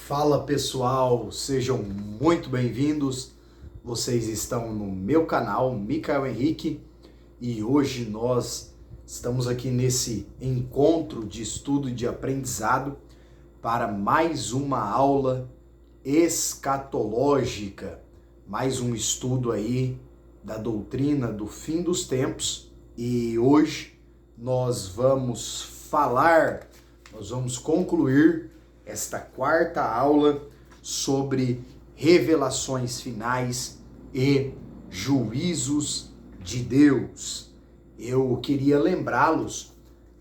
Fala pessoal, sejam muito bem-vindos. Vocês estão no meu canal, Micael Henrique, e hoje nós estamos aqui nesse encontro de estudo e de aprendizado para mais uma aula escatológica, mais um estudo aí da doutrina do fim dos tempos. E hoje nós vamos concluir esta quarta aula sobre revelações finais e juízos de Deus. Eu queria lembrá-los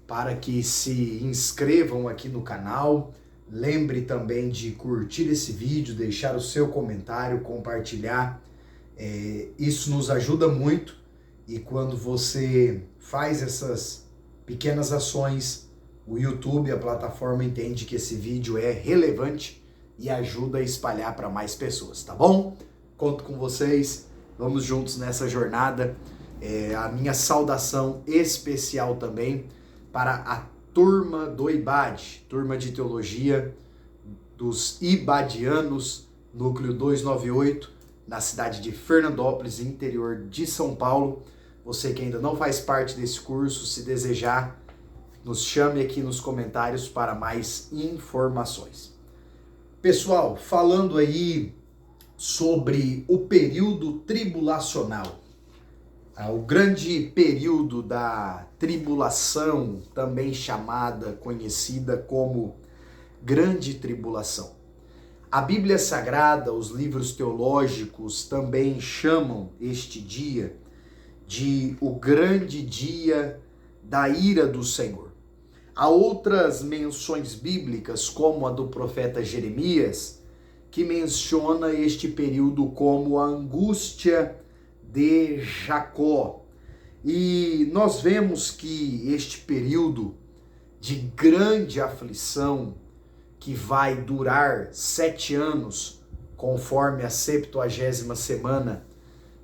para que se inscrevam aqui no canal. Lembre também de curtir esse vídeo, deixar o seu comentário, compartilhar. Isso nos ajuda muito, e quando você faz essas pequenas ações, o YouTube, a plataforma, entende que esse vídeo é relevante e ajuda a espalhar para mais pessoas, tá bom? Conto com vocês, vamos juntos nessa jornada. A minha saudação especial também para a turma do IBAD, turma de teologia dos ibadianos, núcleo 298, na cidade de Fernandópolis, interior de São Paulo. Você que ainda não faz parte desse curso, se desejar, nos chame aqui nos comentários para mais informações. Pessoal, falando aí sobre o período tribulacional, o grande período da tribulação, também conhecida como Grande Tribulação. A Bíblia Sagrada, os livros teológicos também chamam este dia de o grande dia da ira do Senhor. Há outras menções bíblicas, como a do profeta Jeremias, que menciona este período como a angústia de Jacó. E nós vemos que este período de grande aflição, que vai durar 7 anos, conforme a 70ª semana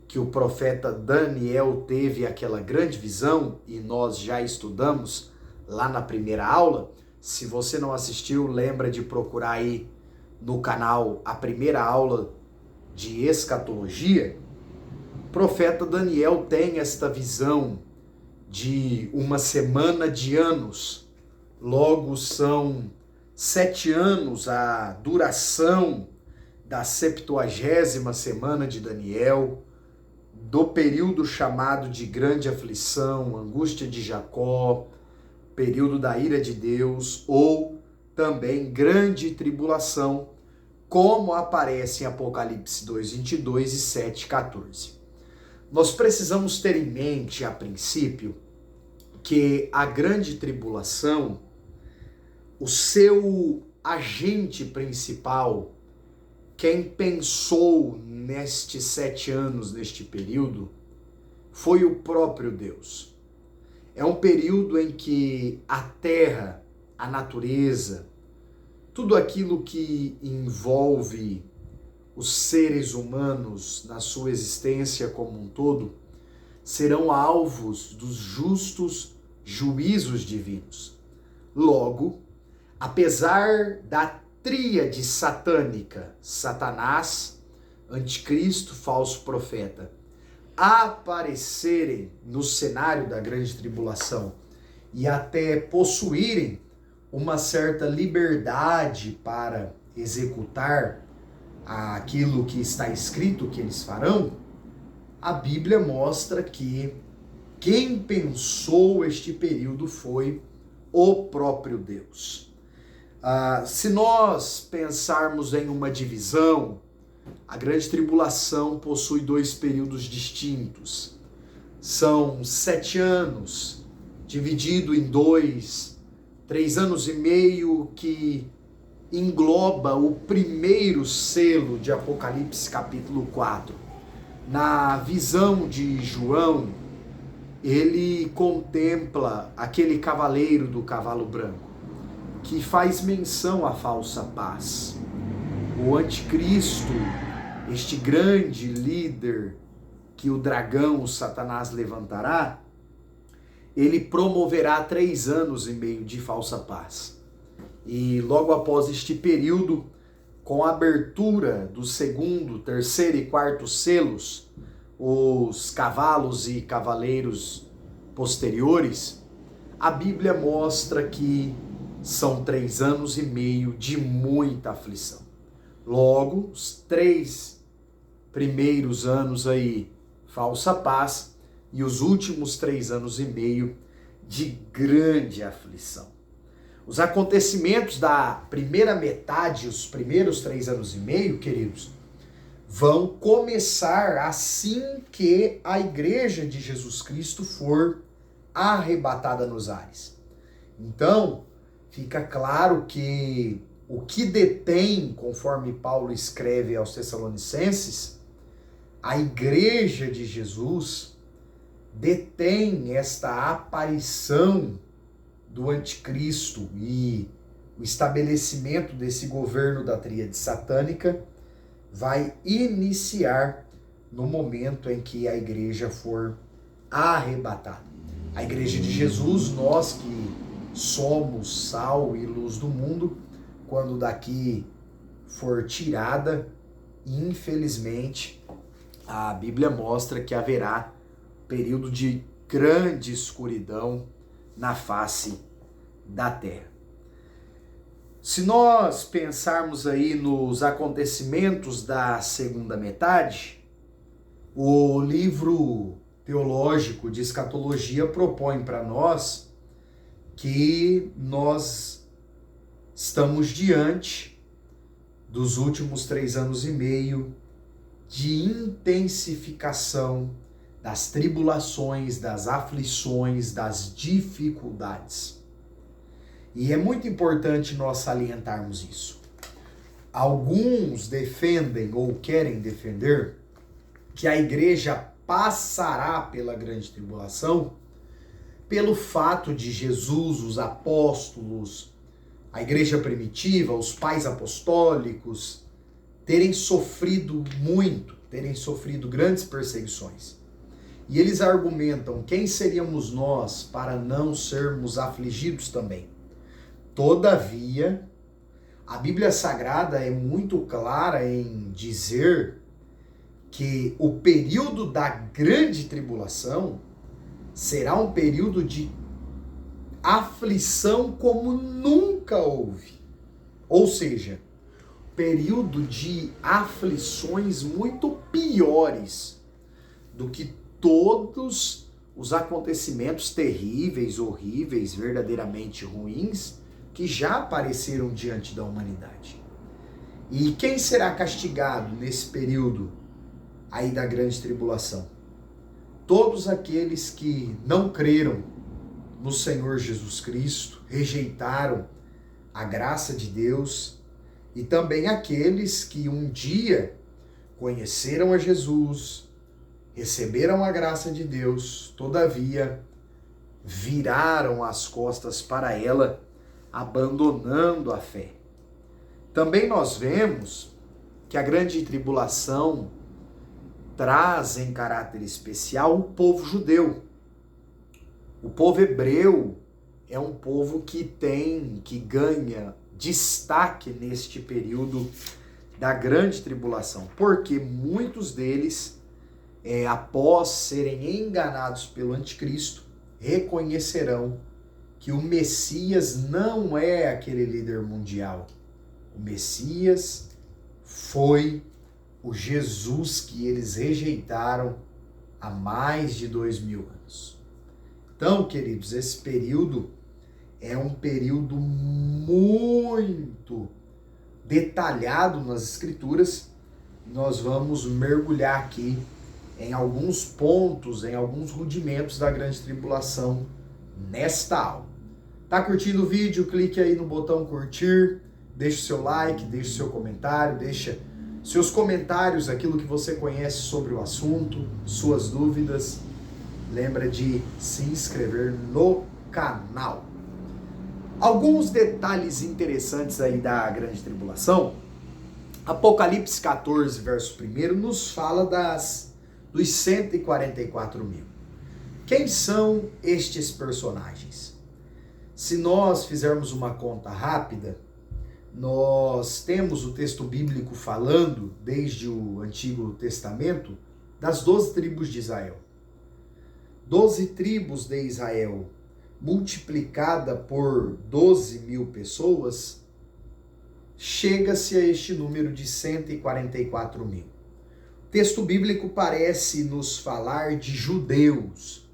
que o profeta Daniel teve aquela grande visão, e nós já estudamos lá na primeira aula. Se você não assistiu, lembra de procurar aí no canal a primeira aula de escatologia. O profeta Daniel tem esta visão de uma semana de anos, logo são 7 anos a duração da 70ª semana de Daniel, do período chamado de grande aflição, angústia de Jacó, período da ira de Deus, ou também grande tribulação, como aparece em Apocalipse 2:22 e 7:14. Nós precisamos ter em mente, a princípio, que a grande tribulação, o seu agente principal, quem pensou nestes 7 anos, neste período, foi o próprio Deus. É um período em que a terra, a natureza, tudo aquilo que envolve os seres humanos na sua existência como um todo, serão alvos dos justos juízos divinos. Logo, apesar da tríade satânica, Satanás, Anticristo, falso profeta, aparecerem no cenário da grande tribulação e até possuírem uma certa liberdade para executar aquilo que está escrito que eles farão, a Bíblia mostra que quem pensou este período foi o próprio Deus. Se nós pensarmos em uma divisão, a grande tribulação possui 2 períodos distintos. São 7 anos, dividido em 2, 3 anos e meio, que engloba o primeiro selo de Apocalipse capítulo 4. Na visão de João, ele contempla aquele cavaleiro do cavalo branco, que faz menção à falsa paz. O anticristo, este grande líder que o dragão, o Satanás, levantará, ele promoverá 3 anos e meio de falsa paz. E logo após este período, com a abertura do segundo, terceiro e quarto selos, os cavalos e cavaleiros posteriores, a Bíblia mostra que são 3 anos e meio de muita aflição. Logo, os 3 primeiros anos aí, falsa paz, e os últimos 3 anos e meio de grande aflição. Os acontecimentos da primeira metade, os primeiros 3 anos e meio, queridos, vão começar assim que a igreja de Jesus Cristo for arrebatada nos ares. Então, fica claro que o que detém, conforme Paulo escreve aos Tessalonicenses, a igreja de Jesus detém esta aparição do anticristo e o estabelecimento desse governo da tríade satânica vai iniciar no momento em que a igreja for arrebatada. A igreja de Jesus, nós que somos sal e luz do mundo, quando daqui for tirada, infelizmente, a Bíblia mostra que haverá período de grande escuridão na face da terra. Se nós pensarmos aí nos acontecimentos da segunda metade, o livro teológico de escatologia propõe para nós que nós estamos diante dos últimos 3 anos e meio de intensificação das tribulações, das aflições, das dificuldades. E é muito importante nós salientarmos isso. Alguns defendem ou querem defender que a igreja passará pela grande tribulação pelo fato de Jesus, os apóstolos, a igreja primitiva, os pais apostólicos terem sofrido muito, terem sofrido grandes perseguições. E eles argumentam: quem seríamos nós para não sermos afligidos também? Todavia, a Bíblia Sagrada é muito clara em dizer que o período da grande tribulação será um período de aflição como nunca houve. Ou seja, período de aflições muito piores do que todos os acontecimentos terríveis, horríveis, verdadeiramente ruins que já apareceram diante da humanidade. E quem será castigado nesse período aí da grande tribulação? Todos aqueles que não creram no Senhor Jesus Cristo, rejeitaram a graça de Deus, e também aqueles que um dia conheceram a Jesus, receberam a graça de Deus, todavia viraram as costas para ela, abandonando a fé. Também nós vemos que a grande tribulação traz em caráter especial o povo judeu. O povo hebreu é um povo que ganha destaque neste período da grande tribulação, porque muitos deles, após serem enganados pelo anticristo, reconhecerão que o Messias não é aquele líder mundial. O Messias foi o Jesus que eles rejeitaram há mais de 2000 anos. Então, queridos, esse período é um período muito detalhado nas Escrituras. Nós vamos mergulhar aqui em alguns pontos, em alguns rudimentos da grande tribulação nesta aula. Tá curtindo o vídeo? Clique aí no botão curtir, deixe seu like, deixe seu comentário, deixa seus comentários, aquilo que você conhece sobre o assunto, suas dúvidas. Lembra de se inscrever no canal. Alguns detalhes interessantes aí da grande tribulação. Apocalipse 14, verso 1, nos fala dos 144 mil. Quem são estes personagens? Se nós fizermos uma conta rápida, nós temos o texto bíblico falando, desde o Antigo Testamento, das 12 tribos de Israel. 12 tribos de Israel, multiplicada por 12 mil pessoas, chega-se a este número de 144 mil. O texto bíblico parece nos falar de judeus,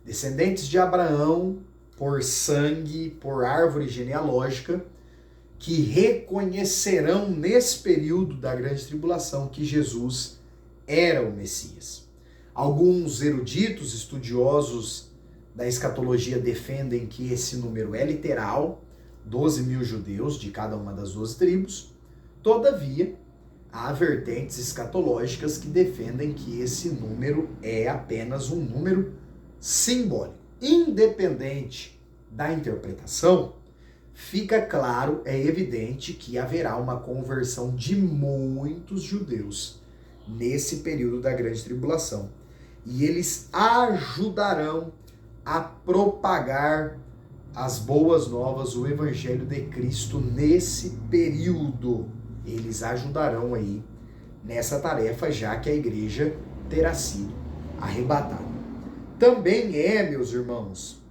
descendentes de Abraão, por sangue, por árvore genealógica, que reconhecerão nesse período da grande tribulação que Jesus era o Messias. Alguns eruditos, estudiosos da escatologia, defendem que esse número é literal, 12 mil judeus de cada uma das 12 tribos. Todavia, há vertentes escatológicas que defendem que esse número é apenas um número simbólico. Independente da interpretação, fica claro, é evidente que haverá uma conversão de muitos judeus nesse período da grande tribulação. E eles ajudarão a propagar as boas novas, o evangelho de Cristo nesse período. Eles ajudarão aí nessa tarefa, já que a igreja terá sido arrebatada. Também meus irmãos,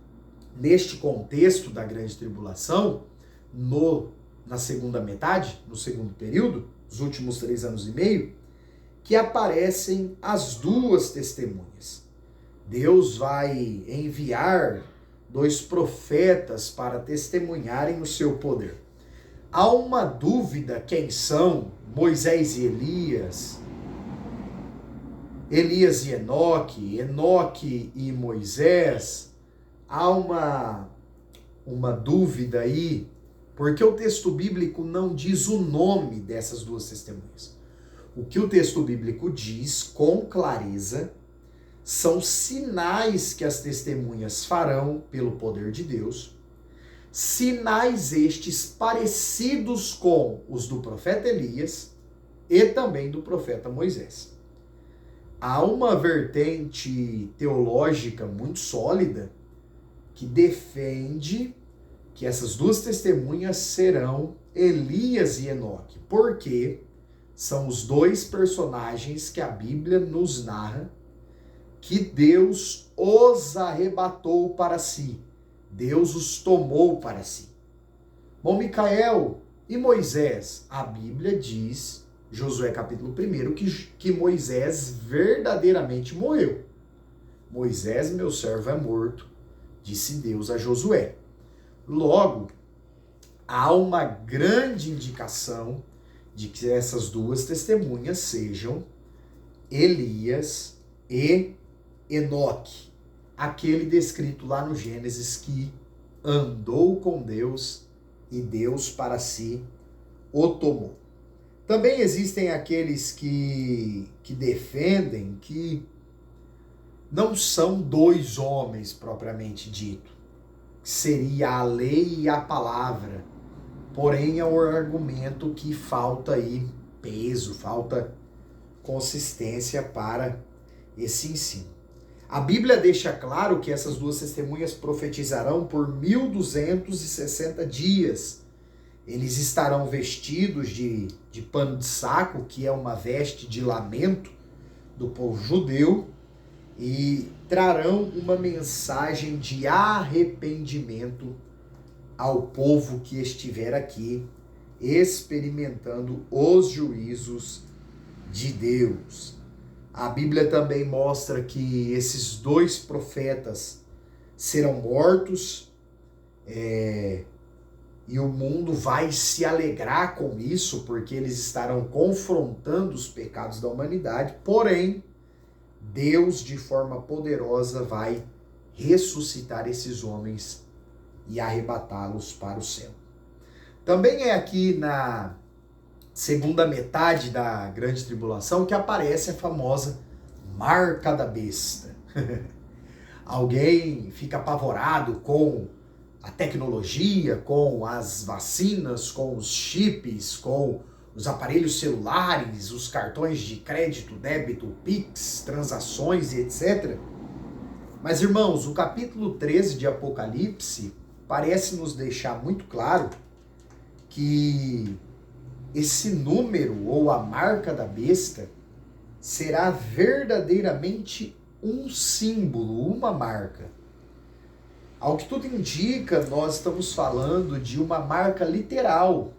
neste contexto da grande tribulação, na segunda metade, no segundo período, os últimos 3 anos e meio, que aparecem as duas testemunhas. Deus vai enviar 2 profetas para testemunharem o seu poder. Há uma dúvida quem são Moisés e Elias, Elias e Enoque, Enoque e Moisés. Há uma dúvida aí, porque o texto bíblico não diz o nome dessas 2 testemunhas. O que o texto bíblico diz com clareza são sinais que as testemunhas farão pelo poder de Deus, sinais estes parecidos com os do profeta Elias e também do profeta Moisés. Há uma vertente teológica muito sólida que defende que essas 2 testemunhas serão Elias e Enoque, porque são os 2 personagens que a Bíblia nos narra que Deus os arrebatou para si. Deus os tomou para si. Bom, Micael e Moisés, a Bíblia diz, Josué capítulo 1, que Moisés verdadeiramente morreu. Moisés, meu servo, é morto, disse Deus a Josué. Logo, há uma grande indicação de que essas 2 testemunhas sejam Elias e Enoque, aquele descrito lá no Gênesis que andou com Deus e Deus para si o tomou. Também existem aqueles que defendem que não são 2 homens propriamente dito, seria a lei e a palavra, porém é um argumento que falta aí peso, falta consistência para esse ensino. A Bíblia deixa claro que essas 2 testemunhas profetizarão por 1260 dias. Eles estarão vestidos de pano de saco, que é uma veste de lamento do povo judeu, e trarão uma mensagem de arrependimento ao povo que estiver aqui experimentando os juízos de Deus. A Bíblia também mostra que esses 2 profetas serão mortos, e o mundo vai se alegrar com isso, porque eles estarão confrontando os pecados da humanidade, porém, Deus, de forma poderosa, vai ressuscitar esses homens e arrebatá-los para o céu. Também é aqui na segunda metade da grande tribulação que aparece a famosa marca da besta. Alguém fica apavorado com a tecnologia, com as vacinas, com os chips, com os aparelhos celulares, os cartões de crédito, débito, Pix, transações e etc. Mas, irmãos, o capítulo 13 de Apocalipse parece nos deixar muito claro que esse número ou a marca da besta será verdadeiramente um símbolo, uma marca. Ao que tudo indica, nós estamos falando de uma marca literal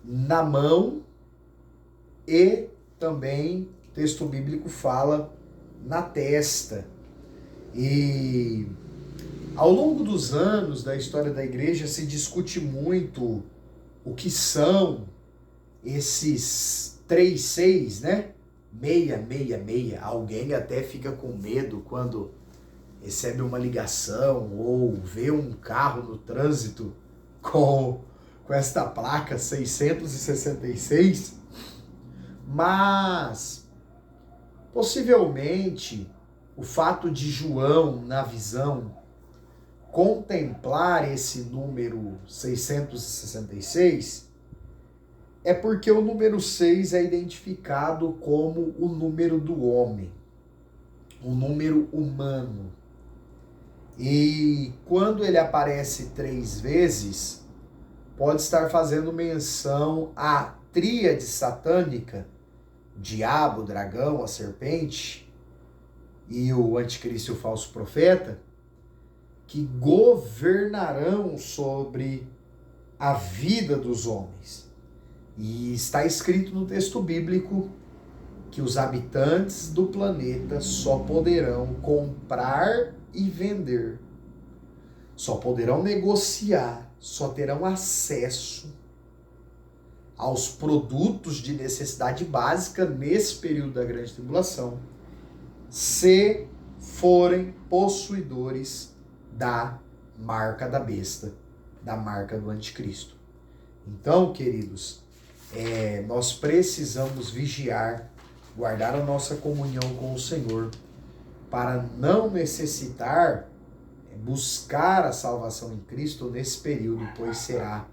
na mão e também, o texto bíblico fala, na testa. E ao longo dos anos da história da igreja se discute muito o que são esses 36, né? 666. Alguém até fica com medo quando recebe uma ligação ou vê um carro no trânsito com esta placa 666. Mas possivelmente o fato de João, na visão, contemplar esse número 666 é porque o número 6 é identificado como o número do homem, o número humano. E quando ele aparece 3 vezes, pode estar fazendo menção à tríade satânica, diabo, dragão, a serpente e o anticristo e o falso profeta, que governarão sobre a vida dos homens. E está escrito no texto bíblico que os habitantes do planeta só poderão comprar e vender, só poderão negociar, só terão acesso aos produtos de necessidade básica nesse período da grande tribulação, se forem possuidores da marca da besta, da marca do anticristo. Então, queridos, nós precisamos vigiar, guardar a nossa comunhão com o Senhor, para não necessitar buscar a salvação em Cristo nesse período, pois será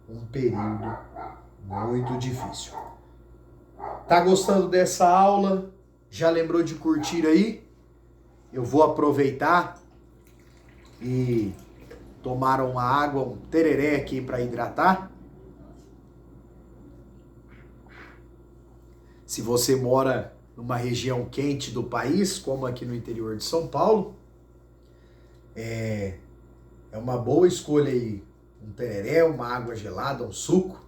um período muito difícil. Tá gostando dessa aula? Já lembrou de curtir aí? Eu vou aproveitar e tomar uma água, um tereré aqui para hidratar. Se você mora numa região quente do país, como aqui no interior de São Paulo, é uma boa escolha aí, um tereré, uma água gelada, um suco.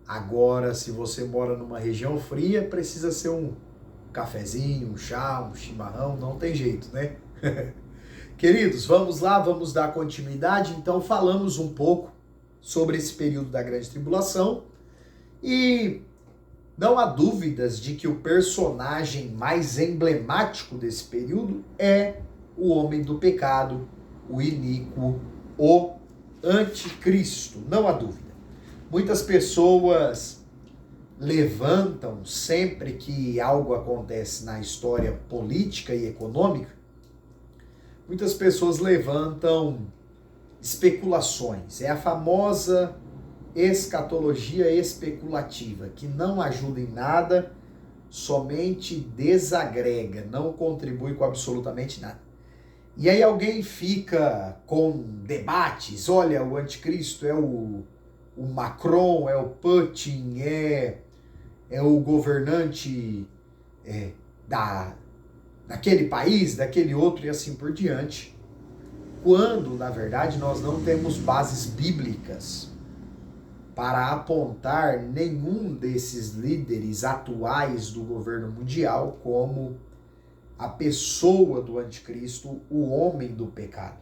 Agora, se você mora numa região fria, precisa ser um cafezinho, um chá, um chimarrão, não tem jeito, né? Queridos, vamos lá, vamos dar continuidade. Então, falamos um pouco sobre esse período da grande tribulação e não há dúvidas de que o personagem mais emblemático desse período é o homem do pecado, o iníquo, o anticristo, não há dúvida. Muitas pessoas levantam, sempre que algo acontece na história política e econômica, muitas pessoas levantam especulações. É a famosa escatologia especulativa, que não ajuda em nada, somente desagrega, não contribui com absolutamente nada. E aí alguém fica com debates, olha, o anticristo é o Macron, é o Putin, é o governante daquele país, daquele outro e assim por diante, quando, na verdade, nós não temos bases bíblicas para apontar nenhum desses líderes atuais do governo mundial como a pessoa do anticristo, o homem do pecado.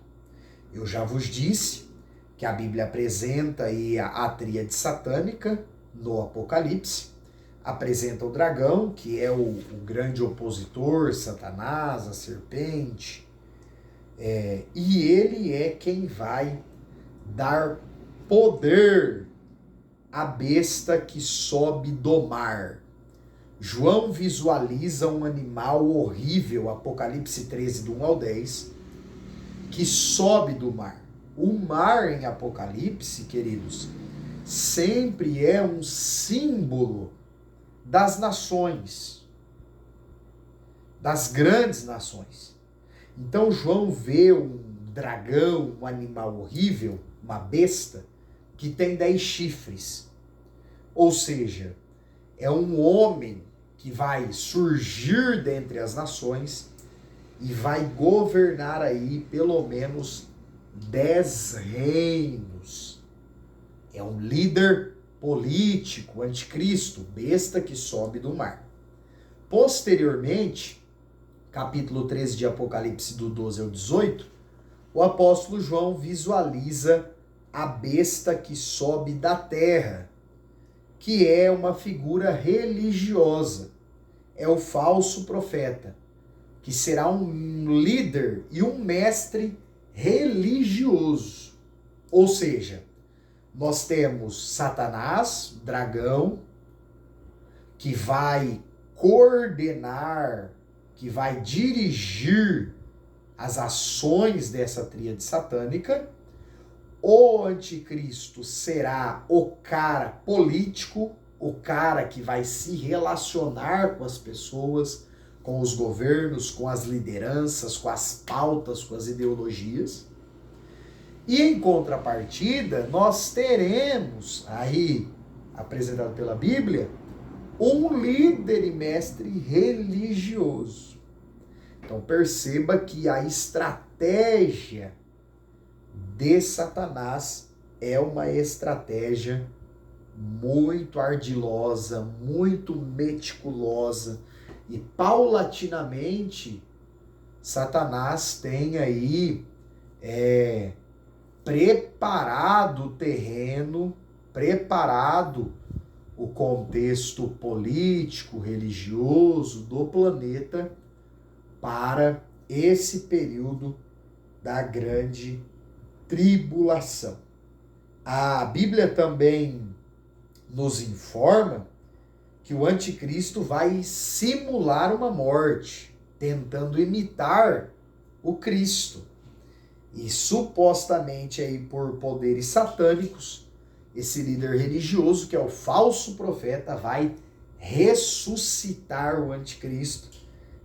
Eu já vos disse que a Bíblia apresenta aí a tríade satânica no Apocalipse, apresenta o dragão, que é o grande opositor, Satanás, a serpente, e ele é quem vai dar poder à besta que sobe do mar. João visualiza um animal horrível, Apocalipse 13, do 1 ao 10, que sobe do mar. O mar em Apocalipse, queridos, sempre é um símbolo das nações, das grandes nações. Então João vê um dragão, um animal horrível, uma besta, que tem 10 chifres. Ou seja, é um homem que vai surgir dentre as nações e vai governar aí pelo menos 10 reinos. É um líder político, anticristo, besta que sobe do mar. Posteriormente, capítulo 13 de Apocalipse, do 12 ao 18, o apóstolo João visualiza a besta que sobe da terra, que é uma figura religiosa. É o falso profeta, que será um líder e um mestre religioso. Ou seja, nós temos Satanás, dragão, que vai coordenar, que vai dirigir as ações dessa tríade satânica. O anticristo será o cara político, o cara que vai se relacionar com as pessoas, com os governos, com as lideranças, com as pautas, com as ideologias. E em contrapartida, nós teremos aí, apresentado pela Bíblia, um líder e mestre religioso. Então perceba que a estratégia de Satanás é uma estratégia muito ardilosa, muito meticulosa, e paulatinamente Satanás tem aí preparado o terreno, preparado o contexto político, religioso do planeta para esse período da grande tribulação. A Bíblia também nos informa que o anticristo vai simular uma morte, tentando imitar o Cristo. E supostamente aí por poderes satânicos, esse líder religioso, que é o falso profeta, vai ressuscitar o anticristo,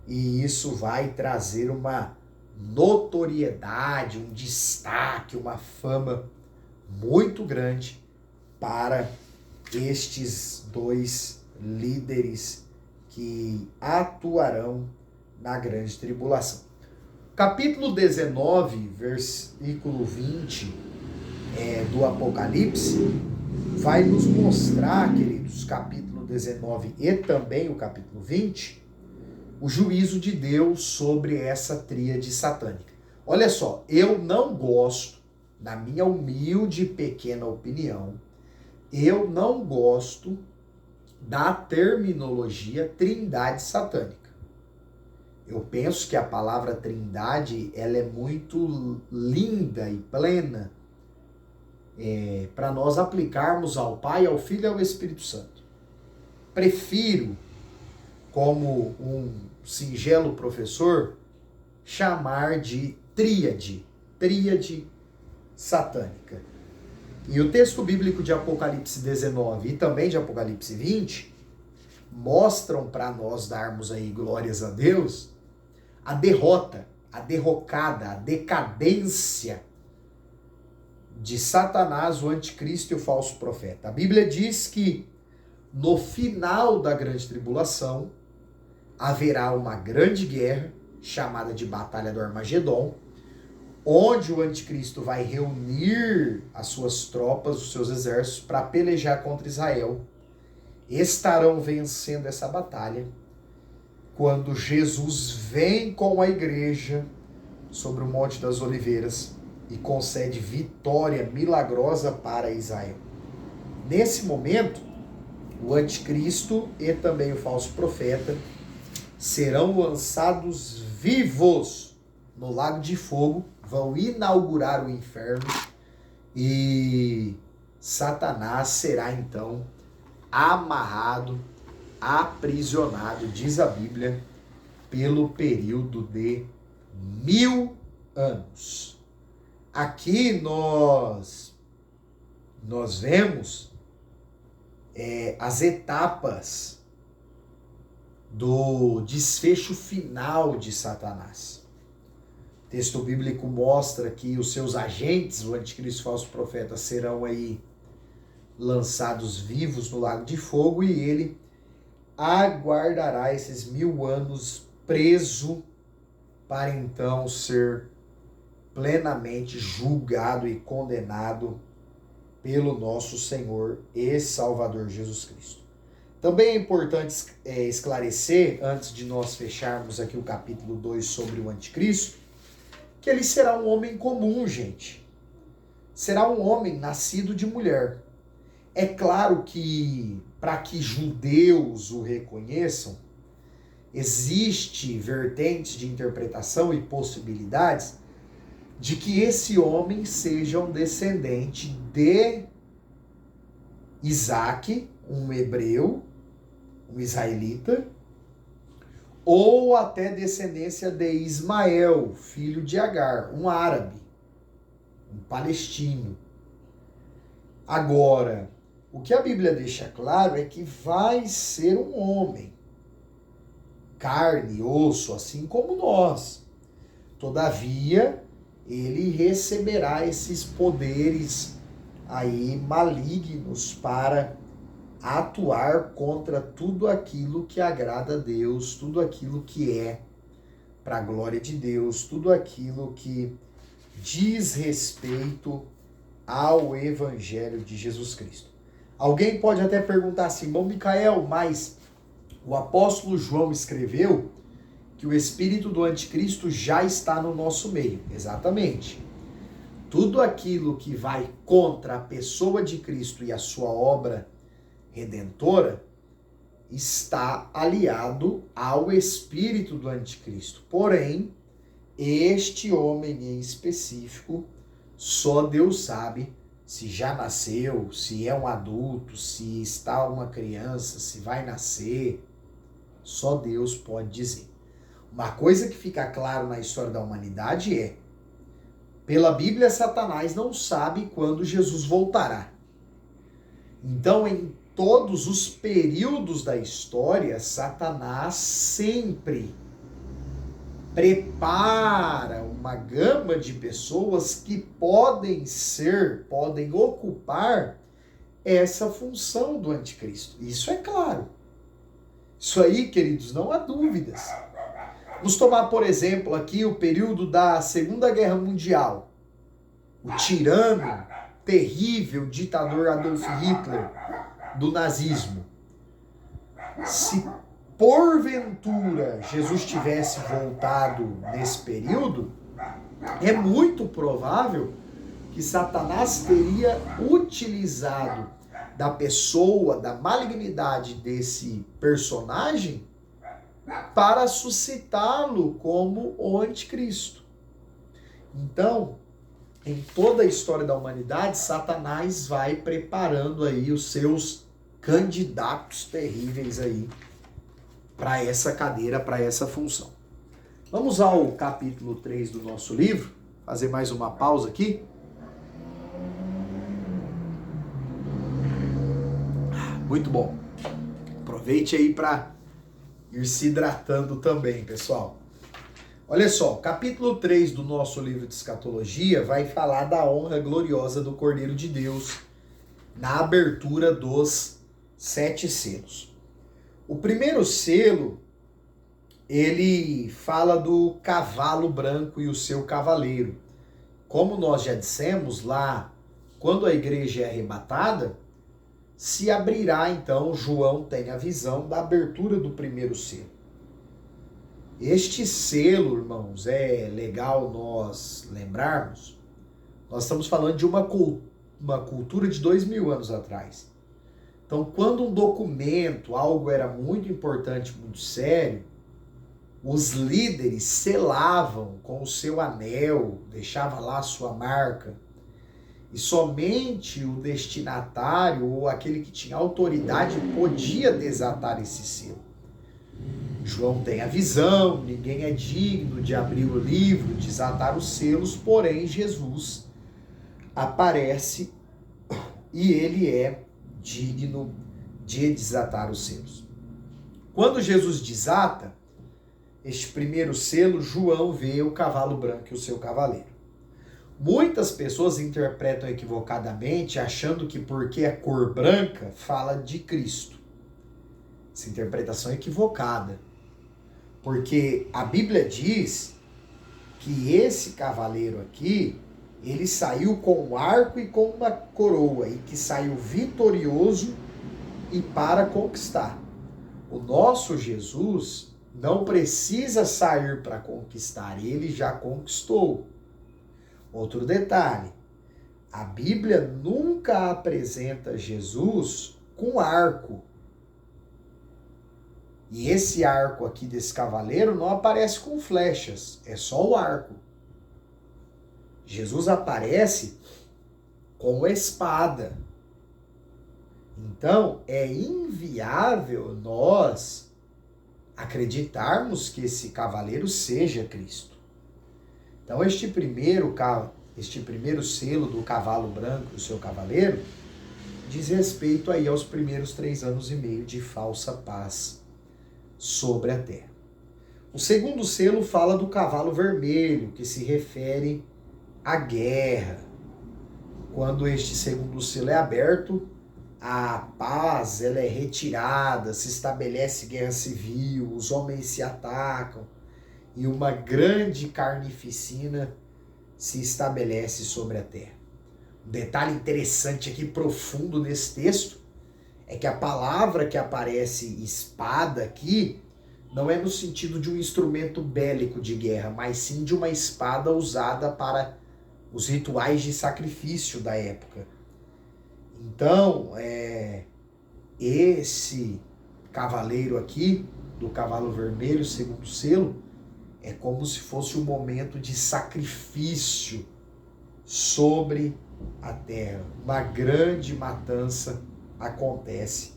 e isso vai trazer uma notoriedade, um destaque, uma fama muito grande para estes dois líderes que atuarão na grande tribulação. Capítulo 19, versículo 20 do Apocalipse vai nos mostrar, queridos, capítulo 19 e também o capítulo 20, o juízo de Deus sobre essa tríade satânica. Olha só, eu não gosto, na minha humilde e pequena opinião, eu não gosto da terminologia trindade satânica. Eu penso que a palavra trindade, ela é muito linda e plena para nós aplicarmos ao Pai, ao Filho e ao Espírito Santo. Prefiro, como um singelo professor, chamar de tríade satânica. E o texto bíblico de Apocalipse 19 e também de Apocalipse 20 mostram para nós darmos aí glórias a Deus a derrota, a derrocada, a decadência de Satanás, o anticristo e o falso profeta. A Bíblia diz que no final da grande tribulação haverá uma grande guerra, chamada de Batalha do Armagedon, onde o anticristo vai reunir as suas tropas, os seus exércitos, para pelejar contra Israel. Estarão vencendo essa batalha quando Jesus vem com a igreja sobre o Monte das Oliveiras e concede vitória milagrosa para Israel. Nesse momento, o anticristo e também o falso profeta serão lançados vivos no lago de fogo, vão inaugurar o inferno e Satanás será então amarrado, aprisionado, diz a Bíblia, pelo período de 1000 anos. Aqui nós vemos as etapas do desfecho final de Satanás. O texto bíblico mostra que os seus agentes, o anticristo e o falso profeta, serão aí lançados vivos no lago de fogo, e ele aguardará esses 1000 anos preso para então ser plenamente julgado e condenado pelo nosso Senhor e Salvador Jesus Cristo. Também é importante esclarecer, antes de nós fecharmos aqui o capítulo 2 sobre o anticristo, que ele será um homem comum, gente. Será um homem nascido de mulher. É claro que, para que judeus o reconheçam, existe vertentes de interpretação e possibilidades de que esse homem seja um descendente de Isaac, um hebreu, um israelita, ou até descendência de Ismael, filho de Agar, um árabe, um palestino. Agora, o que a Bíblia deixa claro é que vai ser um homem, carne, osso, assim como nós. Todavia, ele receberá esses poderes aí malignos para atuar contra tudo aquilo que agrada a Deus, tudo aquilo que é para a glória de Deus, tudo aquilo que diz respeito ao Evangelho de Jesus Cristo. Alguém pode até perguntar assim, bom, Micael, mas o apóstolo João escreveu que o espírito do anticristo já está no nosso meio. Exatamente. Tudo aquilo que vai contra a pessoa de Cristo e a sua obra redentora está aliado ao espírito do anticristo. Porém, este homem em específico, só Deus sabe se já nasceu, se é um adulto, se está uma criança, se vai nascer. Só Deus pode dizer. Uma coisa que fica claro na história da humanidade é, pela Bíblia, Satanás não sabe quando Jesus voltará. Então, em todos os períodos da história, Satanás sempre prepara uma gama de pessoas que podem ocupar essa função do anticristo. Isso é claro. Isso aí, queridos, não há dúvidas. Vamos tomar, por exemplo, aqui o período da Segunda Guerra Mundial. O tirano, terrível ditador Adolf Hitler do nazismo. Se porventura Jesus tivesse voltado nesse período, é muito provável que Satanás teria utilizado da pessoa, da malignidade desse personagem para suscitá-lo como o anticristo. Então, em toda a história da humanidade, Satanás vai preparando aí os seus candidatos terríveis aí para essa cadeira, para essa função. Vamos ao capítulo 3 do nosso livro, fazer mais uma pausa aqui. Muito bom. Aproveite aí para ir se hidratando também, pessoal. Olha só, capítulo 3 do nosso livro de escatologia vai falar da honra gloriosa do Cordeiro de Deus na abertura dos 7 selos. O primeiro selo, ele fala do cavalo branco e o seu cavaleiro. Como nós já dissemos lá, quando a igreja é arrebatada, se abrirá então, João tem a visão da abertura do primeiro selo. Este selo, irmãos, é legal nós lembrarmos, nós estamos falando de uma cultura de 2000 anos atrás. Então, quando um documento, algo era muito importante, muito sério, os líderes selavam com o seu anel, deixava lá a sua marca, e somente o destinatário ou aquele que tinha autoridade podia desatar esse selo. João tem a visão, ninguém é digno de abrir o livro, desatar os selos, porém Jesus aparece e ele é digno de desatar os selos. Quando Jesus desata este primeiro selo, João vê o cavalo branco e o seu cavaleiro. Muitas pessoas interpretam equivocadamente, achando que porque é cor branca, fala de Cristo. Essa interpretação é equivocada. Porque a Bíblia diz que esse cavaleiro aqui, ele saiu com um arco e com uma coroa, e que saiu vitorioso e para conquistar. O nosso Jesus não precisa sair para conquistar, ele já conquistou. Outro detalhe, a Bíblia nunca apresenta Jesus com arco. E esse arco aqui desse cavaleiro não aparece com flechas, é só o arco. Jesus aparece com espada. Então, é inviável nós acreditarmos que esse cavaleiro seja Cristo. Então, este primeiro selo do cavalo branco, do seu cavaleiro, diz respeito aí aos primeiros 3 anos e meio de falsa paz sobre a terra. O segundo selo fala do cavalo vermelho, que se refere à guerra. Quando este segundo selo é aberto, a paz ela é retirada, se estabelece guerra civil, os homens se atacam e uma grande carnificina se estabelece sobre a terra. Um detalhe interessante aqui, profundo nesse texto, é que a palavra que aparece espada aqui não é no sentido de um instrumento bélico de guerra, mas sim de uma espada usada para os rituais de sacrifício da época. Então, esse cavaleiro aqui, do cavalo vermelho, segundo selo, é como se fosse um momento de sacrifício sobre a terra. Uma grande matança acontece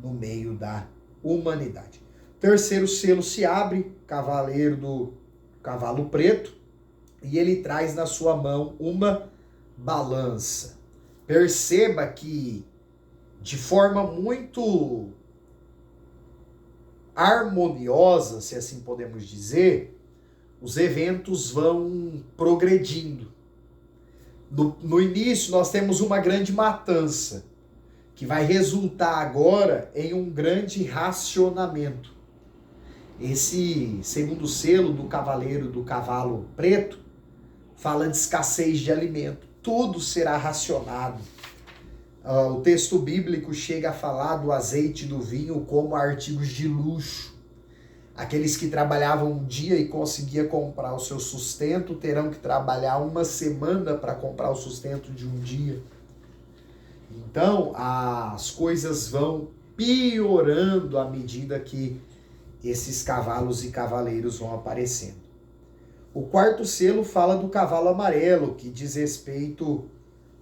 no meio da humanidade. Terceiro selo se abre, cavaleiro do cavalo preto, e ele traz na sua mão uma balança. Perceba que, de forma muito harmoniosa, se assim podemos dizer, os eventos vão progredindo. No início, nós temos uma grande matança, que vai resultar agora em um grande racionamento. Esse segundo selo do cavaleiro do cavalo preto fala de escassez de alimento. Tudo será racionado. O texto bíblico chega a falar do azeite e do vinho como artigos de luxo. Aqueles que trabalhavam um dia e conseguiam comprar o seu sustento terão que trabalhar uma semana para comprar o sustento de um dia. Então, as coisas vão piorando à medida que esses cavalos e cavaleiros vão aparecendo. O quarto selo fala do cavalo amarelo, que diz respeito,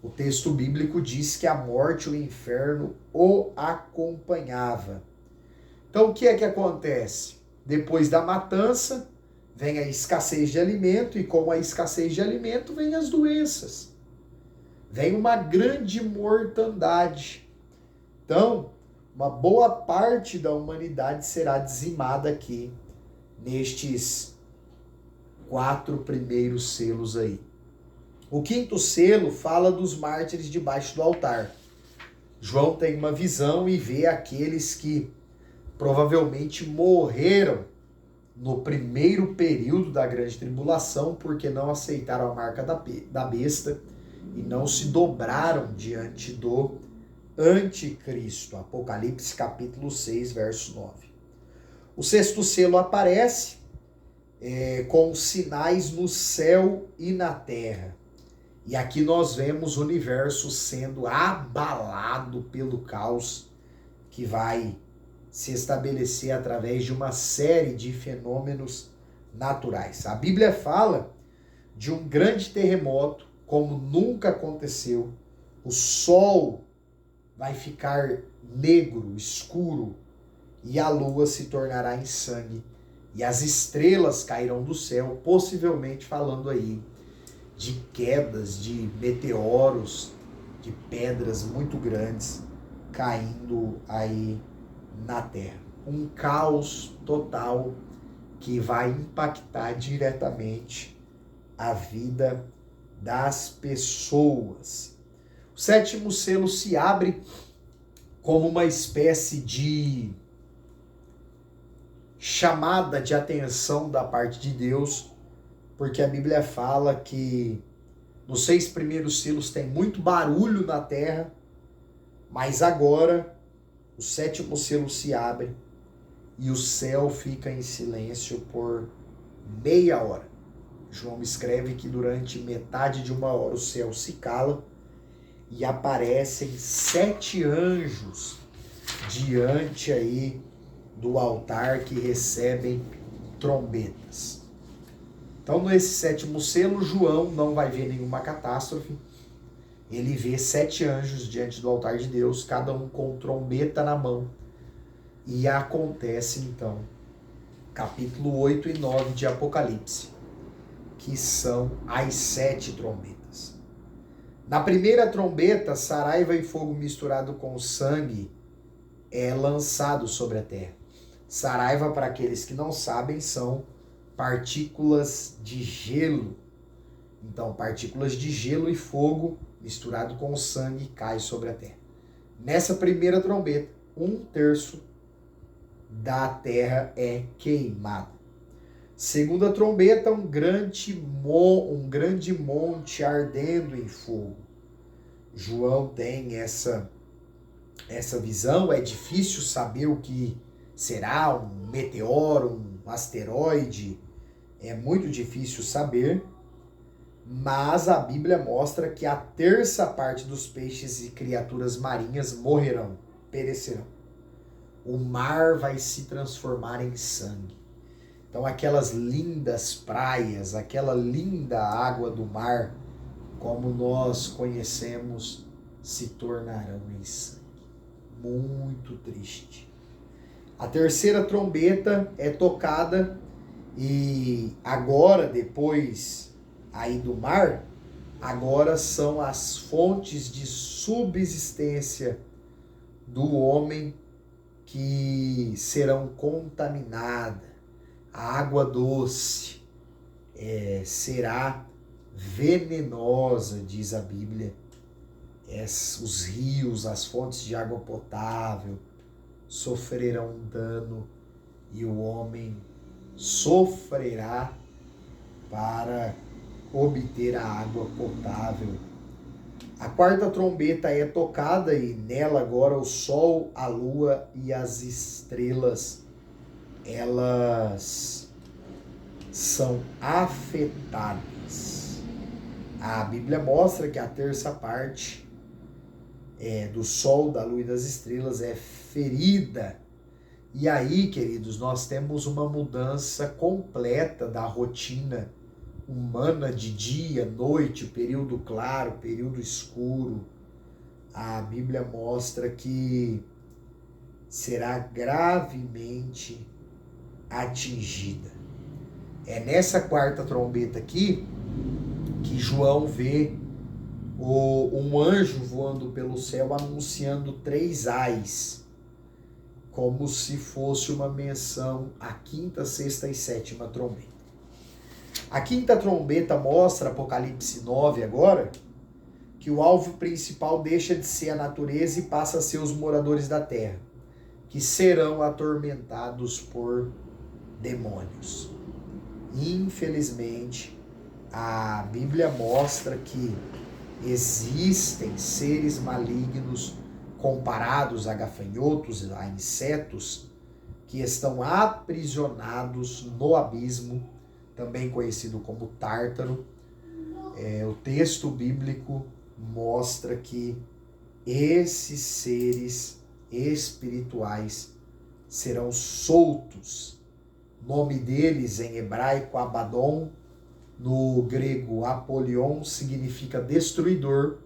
o texto bíblico diz que a morte e o inferno o acompanhava. Então, o que é que acontece? Depois da matança, vem a escassez de alimento, e com a escassez de alimento vem as doenças. Vem uma grande mortandade. Então, uma boa parte da humanidade será dizimada aqui, nestes 4 primeiros selos aí. O quinto selo fala dos mártires debaixo do altar. João tem uma visão e vê aqueles que provavelmente morreram no primeiro período da grande tribulação, porque não aceitaram a marca da besta e não se dobraram diante do anticristo. Apocalipse capítulo 6, verso 9. O sexto selo aparece com sinais no céu e na terra. E aqui nós vemos o universo sendo abalado pelo caos que vai se estabelecer através de uma série de fenômenos naturais. A Bíblia fala de um grande terremoto, como nunca aconteceu. O sol vai ficar negro, escuro, e a lua se tornará em sangue, e as estrelas cairão do céu, possivelmente falando aí de quedas de meteoros, de pedras muito grandes caindo aí na Terra. Um caos total que vai impactar diretamente a vida das pessoas. O sétimo selo se abre como uma espécie de chamada de atenção da parte de Deus, porque a Bíblia fala que nos 6 primeiros selos tem muito barulho na terra, mas agora o sétimo selo se abre e o céu fica em silêncio por meia hora. João escreve que durante metade de uma hora o céu se cala e aparecem 7 anjos diante aí do altar que recebem trombetas. Então, nesse sétimo selo, João não vai ver nenhuma catástrofe. Ele vê 7 anjos diante do altar de Deus, cada um com trombeta na mão. E acontece, então, capítulo 8 e 9 de Apocalipse, que são as 7 trombetas. Na primeira trombeta, saraiva e fogo misturado com sangue é lançado sobre a terra. Saraiva, para aqueles que não sabem, são partículas de gelo. Então, partículas de gelo e fogo misturado com sangue cai sobre a terra. Nessa primeira trombeta, 1/3 da terra é queimada. Segunda trombeta, um grande monte ardendo em fogo. João tem essa visão. É difícil saber o que será, um meteoro, um asteroide. É muito difícil saber, mas a Bíblia mostra que a 1/3 dos peixes e criaturas marinhas morrerão, perecerão. O mar vai se transformar em sangue. Então aquelas lindas praias, aquela linda água do mar, como nós conhecemos, se tornarão em sangue. Muito triste. A terceira trombeta é tocada e agora, depois aí do mar, agora são as fontes de subsistência do homem que serão contaminadas. A água doce será venenosa, diz a Bíblia. Os rios, as fontes de água potável sofrerão dano e o homem sofrerá para obter a água potável. A quarta trombeta é tocada e nela agora o sol, a lua e as estrelas, elas são afetadas. A Bíblia mostra que a 1/3 parte do sol, da lua e das estrelas é ferida. E aí, queridos, nós temos uma mudança completa da rotina humana de dia, noite, período claro, período escuro. A Bíblia mostra que será gravemente atingida. É nessa quarta trombeta aqui que João vê um anjo voando pelo céu anunciando 3 ais, como se fosse uma menção à 5ª, 6ª e 7ª trombeta. A 5ª trombeta mostra, Apocalipse 9 agora, que o alvo principal deixa de ser a natureza e passa a ser os moradores da terra, que serão atormentados por demônios. Infelizmente, a Bíblia mostra que existem seres malignos comparados a gafanhotos, a insetos, que estão aprisionados no abismo, também conhecido como Tártaro. O texto bíblico mostra que esses seres espirituais serão soltos. O nome deles em hebraico, Abaddon, no grego Apolion, significa destruidor.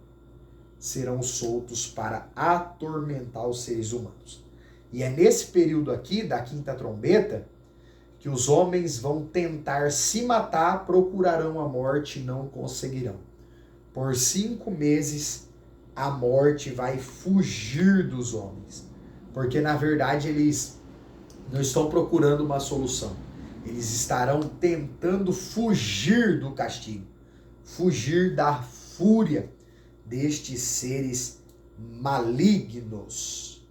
Serão soltos para atormentar os seres humanos. E é nesse período aqui, da 5ª trombeta, que os homens vão tentar se matar, procurarão a morte e não conseguirão. Por 5 meses, a morte vai fugir dos homens. Porque, na verdade, eles não estão procurando uma solução. Eles estarão tentando fugir do castigo, fugir da fúria destes seres malignos.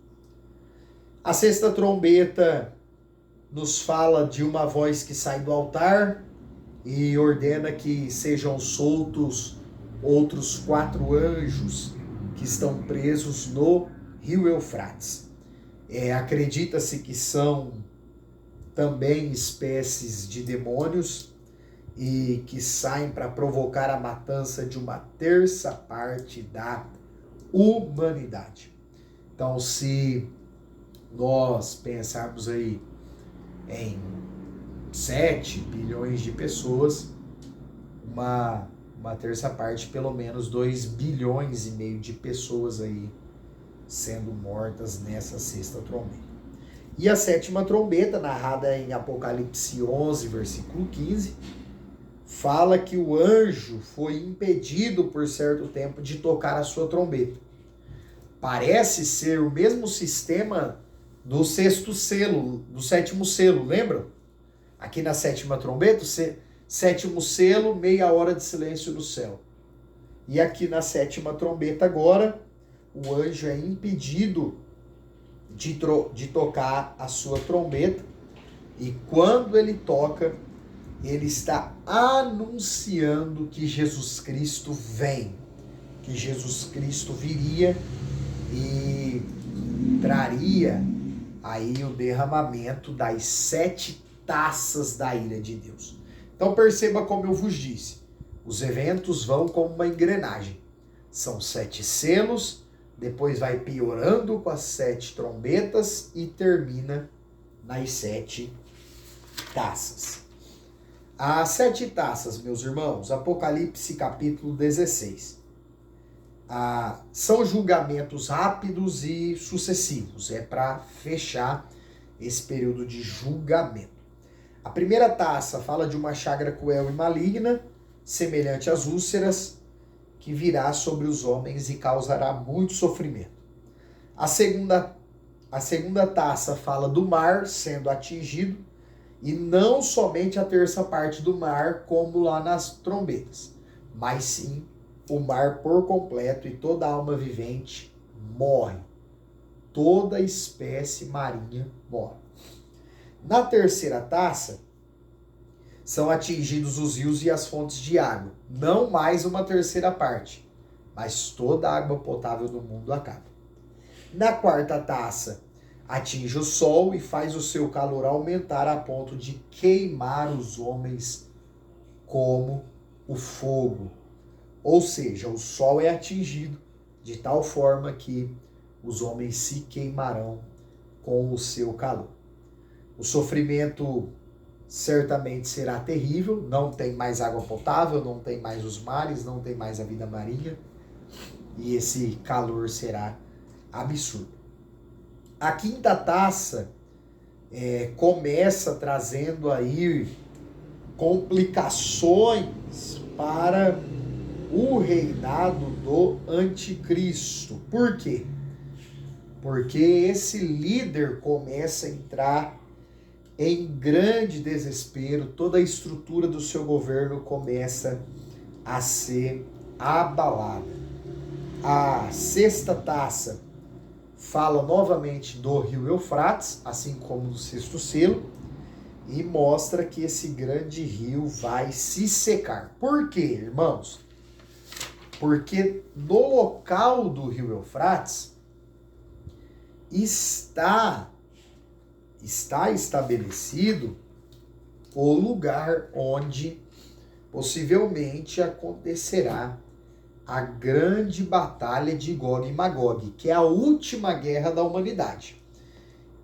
A sexta trombeta nos fala de uma voz que sai do altar e ordena que sejam soltos outros 4 anjos que estão presos no rio Eufrates. Acredita-se que são também espécies de demônios e que saem para provocar a matança de uma terça parte da humanidade. Então, se nós pensarmos aí em 7 bilhões de pessoas, uma terça parte, pelo menos 2 bilhões e meio de pessoas aí sendo mortas nessa sexta trombeta. E a sétima trombeta, narrada em Apocalipse 11, versículo 15, fala que o anjo foi impedido por certo tempo de tocar a sua trombeta. Parece ser o mesmo sistema do sexto selo, do sétimo selo, lembram? Aqui na sétima trombeta, sétimo selo, meia hora de silêncio no céu. E aqui na sétima trombeta agora, o anjo é impedido de tocar a sua trombeta, e quando ele toca, ele está anunciando que Jesus Cristo vem, que Jesus Cristo viria e traria aí o derramamento das 7 taças da ira de Deus. Então perceba como eu vos disse, os eventos vão como uma engrenagem. São 7 selos, depois vai piorando com as 7 trombetas e termina nas 7 taças. As 7 taças, meus irmãos, Apocalipse capítulo 16. São julgamentos rápidos e sucessivos. É para fechar esse período de julgamento. A primeira taça fala de uma chaga cruel e maligna, semelhante às úlceras, que virá sobre os homens e causará muito sofrimento. A segunda taça fala do mar sendo atingido, e não somente a terça parte do mar, como lá nas trombetas, mas sim o mar por completo, e toda alma vivente morre. Toda espécie marinha morre. Na terceira taça, são atingidos os rios e as fontes de água. Não mais uma terceira parte, mas toda a água potável do mundo acaba. Na quarta taça, atinge o sol e faz o seu calor aumentar a ponto de queimar os homens como o fogo. Ou seja, o sol é atingido de tal forma que os homens se queimarão com o seu calor. O sofrimento certamente será terrível, não tem mais água potável, não tem mais os mares, não tem mais a vida marinha, e esse calor será absurdo. A quinta taça começa trazendo aí complicações para o reinado do anticristo. Por quê? Porque esse líder começa a entrar em grande desespero, toda a estrutura do seu governo começa a ser abalada. A sexta taça fala novamente do rio Eufrates, assim como no sexto selo, e mostra que esse grande rio vai se secar. Por quê, irmãos? Porque no local do rio Eufrates está estabelecido o lugar onde possivelmente acontecerá a grande batalha de Gog e Magog, que é a última guerra da humanidade.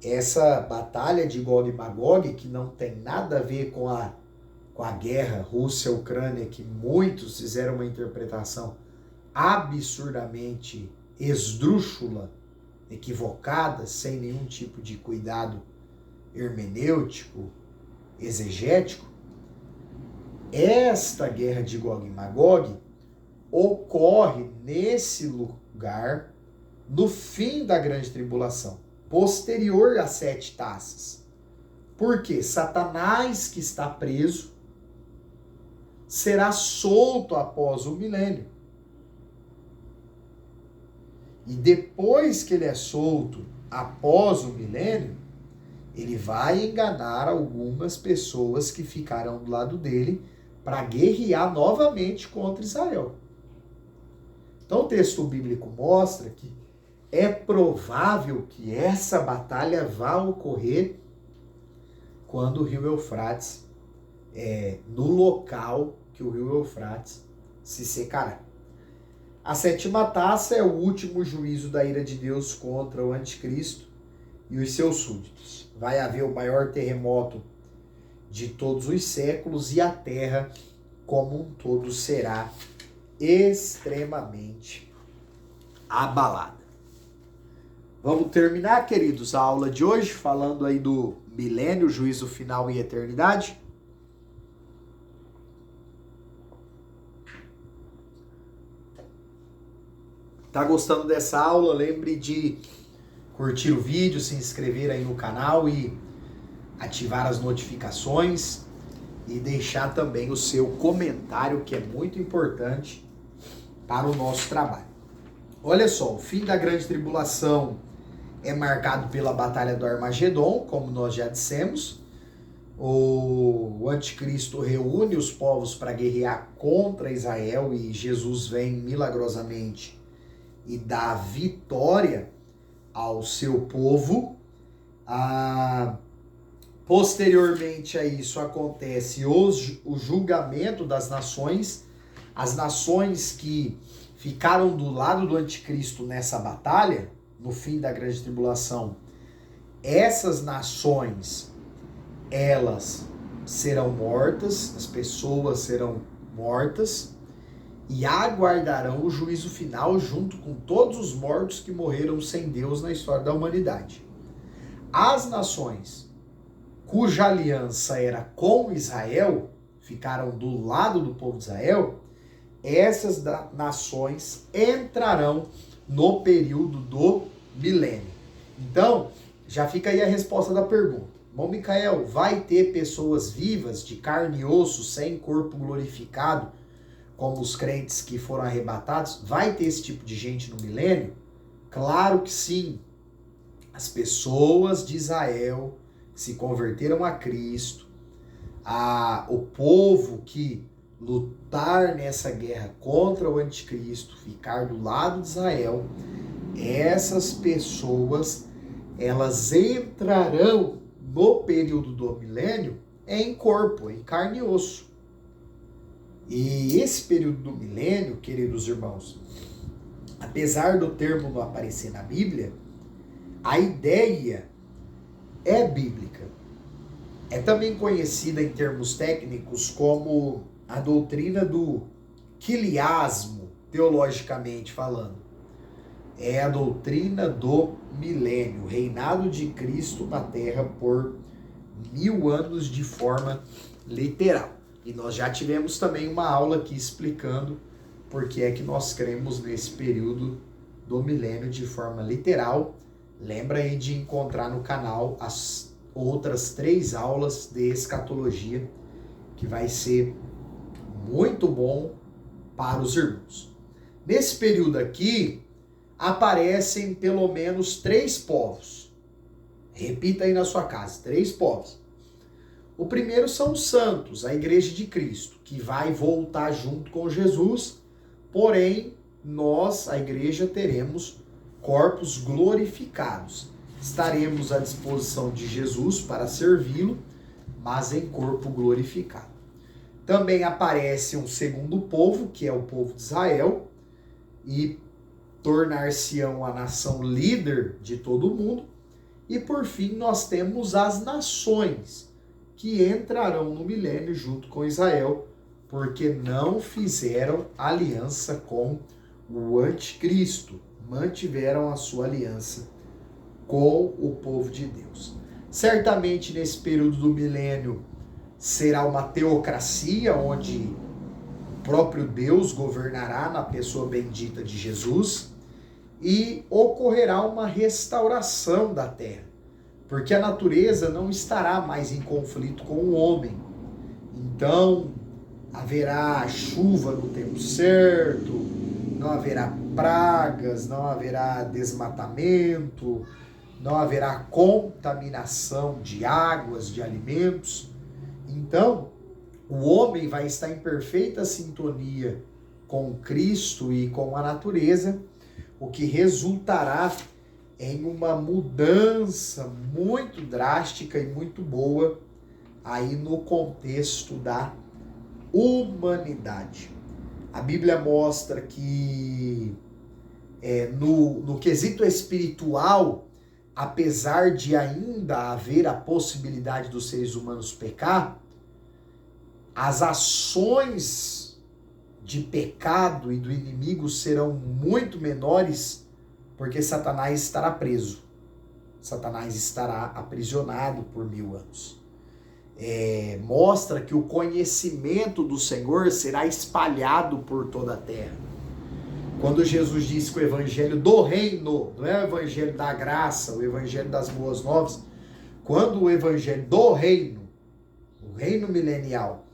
Essa batalha de Gog e Magog, que não tem nada a ver com a guerra Rússia-Ucrânia, que muitos fizeram uma interpretação absurdamente esdrúxula, equivocada, sem nenhum tipo de cuidado hermenêutico, exegético. Esta guerra de Gog e Magog ocorre nesse lugar no fim da grande tribulação, posterior às 7 taças. Por quê? Satanás, que está preso, será solto após o milênio. E depois que ele é solto após o milênio, ele vai enganar algumas pessoas que ficarão do lado dele para guerrear novamente contra Israel. Então o texto bíblico mostra que é provável que essa batalha vá ocorrer quando o rio Eufrates, no local que o rio Eufrates se secará. A 7ª taça é o último juízo da ira de Deus contra o anticristo e os seus súditos. Vai haver o maior terremoto de todos os séculos e a terra como um todo será extremamente abalada. Vamos terminar, queridos, a aula de hoje falando aí do milênio, juízo final e eternidade. Tá gostando dessa aula? Lembre de curtir o vídeo, se inscrever aí no canal e ativar as notificações e deixar também o seu comentário, que é muito importante para o nosso trabalho. Olha só, o fim da grande tribulação é marcado pela batalha do Armagedon, como nós já dissemos. O anticristo reúne os povos para guerrear contra Israel e Jesus vem milagrosamente e dá vitória ao seu povo. Posteriormente a isso acontece o julgamento das nações. As nações que ficaram do lado do anticristo nessa batalha, no fim da grande tribulação, essas nações, elas serão mortas, as pessoas serão mortas e aguardarão o juízo final junto com todos os mortos que morreram sem Deus na história da humanidade. As nações cuja aliança era com Israel, ficaram do lado do povo de Israel, essas nações entrarão no período do milênio. Então, já fica aí a resposta da pergunta. Bom, Micael, vai ter pessoas vivas, de carne e osso, sem corpo glorificado, como os crentes que foram arrebatados? Vai ter esse tipo de gente no milênio? Claro que sim. As pessoas de Israel que se converteram a Cristo, o povo que lutar nessa guerra contra o anticristo, ficar do lado de Israel, essas pessoas, elas entrarão no período do milênio em corpo, em carne e osso. E esse período do milênio, queridos irmãos, apesar do termo não aparecer na Bíblia, a ideia é bíblica. É também conhecida em termos técnicos como a doutrina do quiliasmo, teologicamente falando. É a doutrina do milênio, o reinado de Cristo na Terra por 1000 anos de forma literal. E nós já tivemos também uma aula aqui explicando por que é que nós cremos nesse período do milênio de forma literal. Lembra aí de encontrar no canal as outras 3 aulas de escatologia, que vai ser muito bom para os irmãos. Nesse período aqui, aparecem pelo menos 3 povos. Repita aí na sua casa, 3 povos. O primeiro são os santos, a igreja de Cristo, que vai voltar junto com Jesus, porém, nós, a igreja, teremos corpos glorificados. Estaremos à disposição de Jesus para servi-lo, mas em corpo glorificado. Também aparece um segundo povo, que é o povo de Israel, e tornar-se-ão a nação líder de todo o mundo. E por fim, nós temos as nações, que entrarão no milênio junto com Israel, porque não fizeram aliança com o anticristo, mantiveram a sua aliança com o povo de Deus. Certamente nesse período do milênio será uma teocracia, onde o próprio Deus governará na pessoa bendita de Jesus, e ocorrerá uma restauração da terra, porque a natureza não estará mais em conflito com o homem. Então, haverá chuva no tempo certo, não haverá pragas, não haverá desmatamento, não haverá contaminação de águas, de alimentos. Então, o homem vai estar em perfeita sintonia com Cristo e com a natureza, o que resultará em uma mudança muito drástica e muito boa aí no contexto da humanidade. A Bíblia mostra que no quesito espiritual, apesar de ainda haver a possibilidade dos seres humanos pecar, as ações de pecado e do inimigo serão muito menores, porque Satanás estará preso. Satanás estará aprisionado por 1000 anos. Mostra que o conhecimento do Senhor será espalhado por toda a terra. Quando Jesus disse que o evangelho do reino, não é o evangelho da graça, o evangelho das boas novas, quando o evangelho do reino, o reino milenial,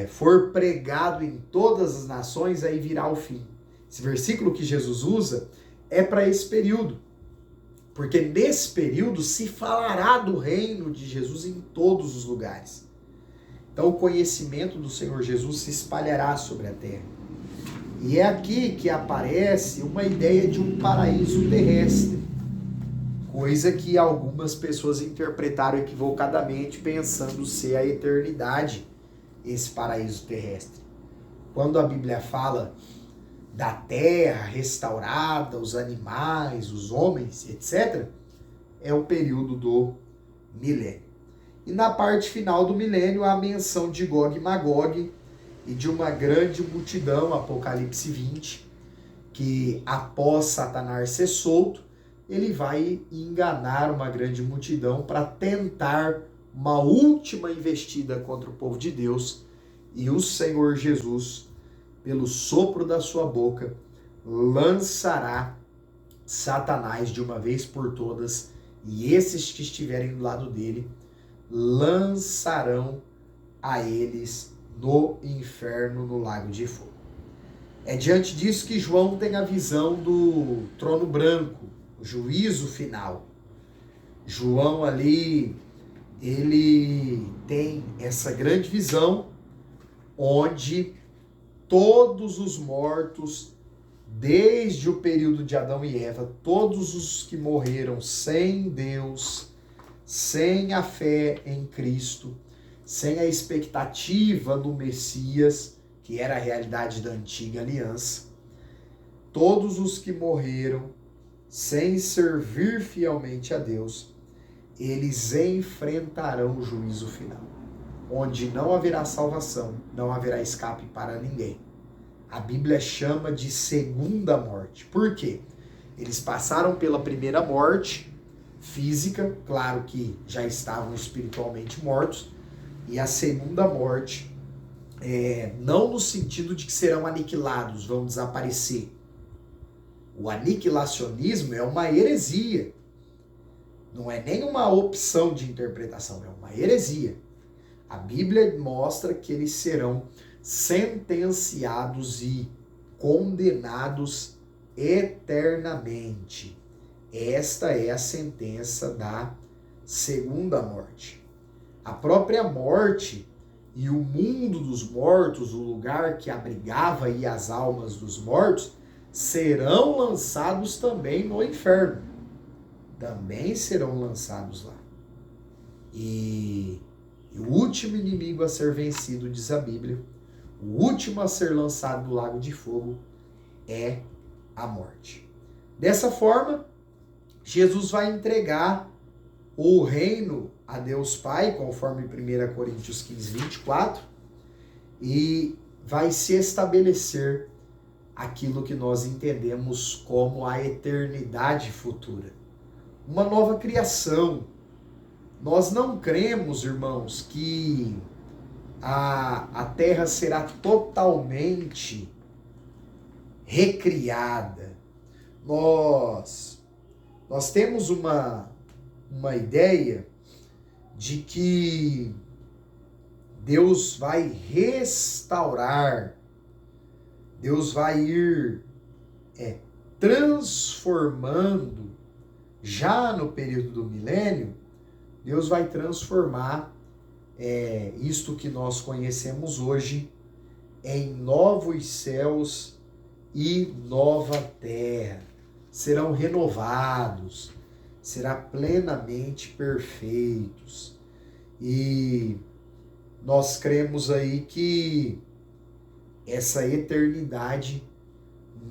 for pregado em todas as nações, aí virá o fim. Esse versículo que Jesus usa é para esse período, porque nesse período se falará do reino de Jesus em todos os lugares. Então o conhecimento do Senhor Jesus se espalhará sobre a terra. E é aqui que aparece uma ideia de um paraíso terrestre, coisa que algumas pessoas interpretaram equivocadamente, pensando ser a eternidade esse paraíso terrestre. Quando a Bíblia fala da terra restaurada, os animais, os homens, etc., é o período do milênio. E na parte final do milênio, há a menção de Gog e Magog e de uma grande multidão, Apocalipse 20, que após Satanás ser solto, ele vai enganar uma grande multidão para tentar uma última investida contra o povo de Deus, e o Senhor Jesus, pelo sopro da sua boca, lançará Satanás de uma vez por todas, e esses que estiverem do lado dele lançarão a eles no inferno, no lago de fogo. É diante disso que João tem a visão do trono branco, o juízo final. João ali, ele tem essa grande visão onde todos os mortos, desde o período de Adão e Eva, todos os que morreram sem Deus, sem a fé em Cristo, sem a expectativa do Messias, que era a realidade da antiga aliança, todos os que morreram sem servir fielmente a Deus, eles enfrentarão o juízo final, onde não haverá salvação, não haverá escape para ninguém. A Bíblia chama de segunda morte. Por quê? Eles passaram pela primeira morte física, claro que já estavam espiritualmente mortos, e a segunda morte, não no sentido de que serão aniquilados, vão desaparecer. O aniquilacionismo é uma heresia. Não é nem uma opção de interpretação, é uma heresia. A Bíblia mostra que eles serão sentenciados e condenados eternamente. Esta é a sentença da segunda morte. A própria morte e o mundo dos mortos, o lugar que abrigava aí as almas dos mortos, serão lançados também no inferno. Também serão lançados lá. E o último inimigo a ser vencido, diz a Bíblia, o último a ser lançado no lago de fogo é a morte. Dessa forma, Jesus vai entregar o reino a Deus Pai, conforme 1 Coríntios 15, 24, e vai se estabelecer aquilo que nós entendemos como a eternidade futura. Uma nova criação. Nós não cremos, irmãos, que a terra será totalmente recriada. Nós temos uma ideia de que Deus vai restaurar, Deus vai ir transformando, já no período do milênio, Deus vai transformar isto que nós conhecemos hoje em novos céus e nova terra. Serão renovados, serão plenamente perfeitos. E nós cremos aí que essa eternidade,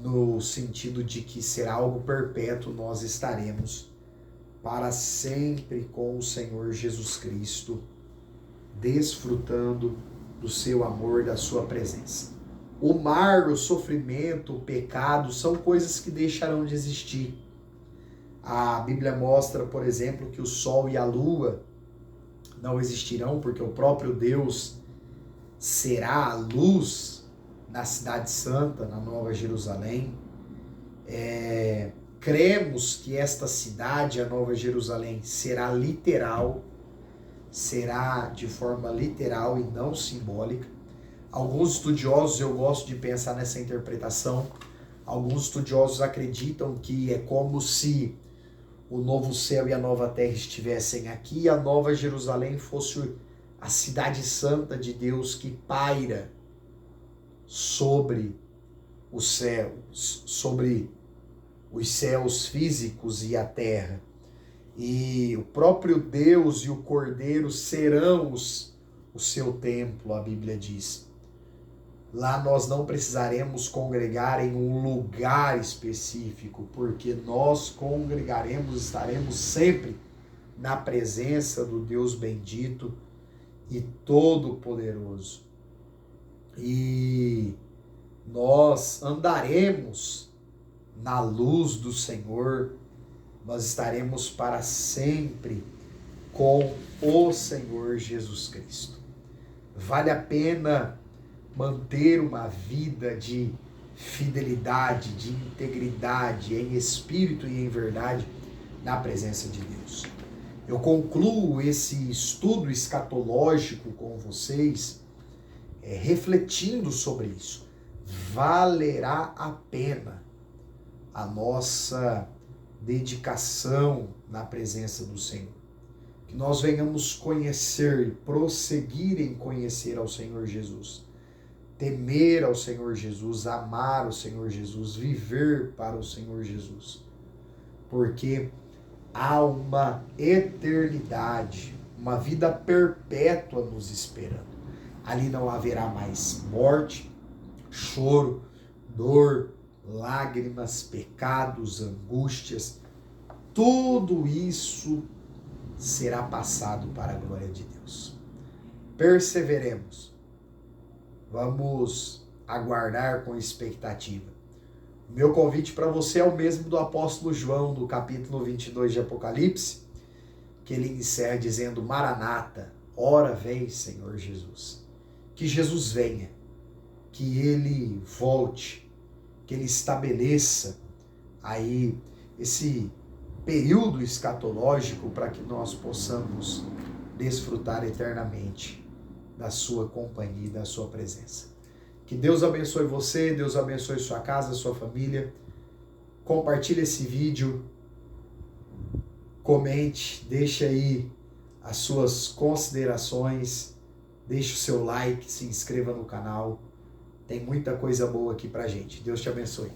no sentido de que será algo perpétuo, nós estaremos para sempre com o Senhor Jesus Cristo, desfrutando do seu amor, da sua presença. O mar, o sofrimento, o pecado são coisas que deixarão de existir. A Bíblia mostra, por exemplo, que o sol e a lua não existirão, porque o próprio Deus será a luz na Cidade Santa, na Nova Jerusalém. Cremos que esta cidade, a Nova Jerusalém, será literal, será de forma literal e não simbólica. Alguns estudiosos, eu gosto de pensar nessa interpretação, alguns estudiosos acreditam que é como se o novo céu e a nova terra estivessem aqui e a Nova Jerusalém fosse a cidade santa de Deus que paira sobre os céus, sobre os céus físicos e a terra. E o próprio Deus e o Cordeiro serão o seu templo, a Bíblia diz. Lá nós não precisaremos congregar em um lugar específico, porque nós congregaremos, estaremos sempre na presença do Deus bendito e todo-poderoso. E nós andaremos na luz do Senhor, nós estaremos para sempre com o Senhor Jesus Cristo. Vale a pena manter uma vida de fidelidade, de integridade, em espírito e em verdade, na presença de Deus. Eu concluo esse estudo escatológico com vocês, refletindo sobre isso. Valerá a pena a nossa dedicação na presença do Senhor. Que nós venhamos conhecer e prosseguir em conhecer ao Senhor Jesus. Temer ao Senhor Jesus, amar o Senhor Jesus, viver para o Senhor Jesus. Porque há uma eternidade, uma vida perpétua nos esperando. Ali não haverá mais morte, choro, dor, lágrimas, pecados, angústias. Tudo isso será passado para a glória de Deus. Perseveremos. Vamos aguardar com expectativa. O meu convite para você é o mesmo do apóstolo João, do capítulo 22 de Apocalipse, que ele encerra dizendo: Maranata, ora vem, Senhor Jesus. Que Jesus venha, que ele volte, que ele estabeleça aí esse período escatológico para que nós possamos desfrutar eternamente da sua companhia e da sua presença. Que Deus abençoe você, Deus abençoe sua casa, sua família. Compartilhe esse vídeo, comente, deixe aí as suas considerações, deixe o seu like, se inscreva no canal. Tem muita coisa boa aqui pra gente. Deus te abençoe.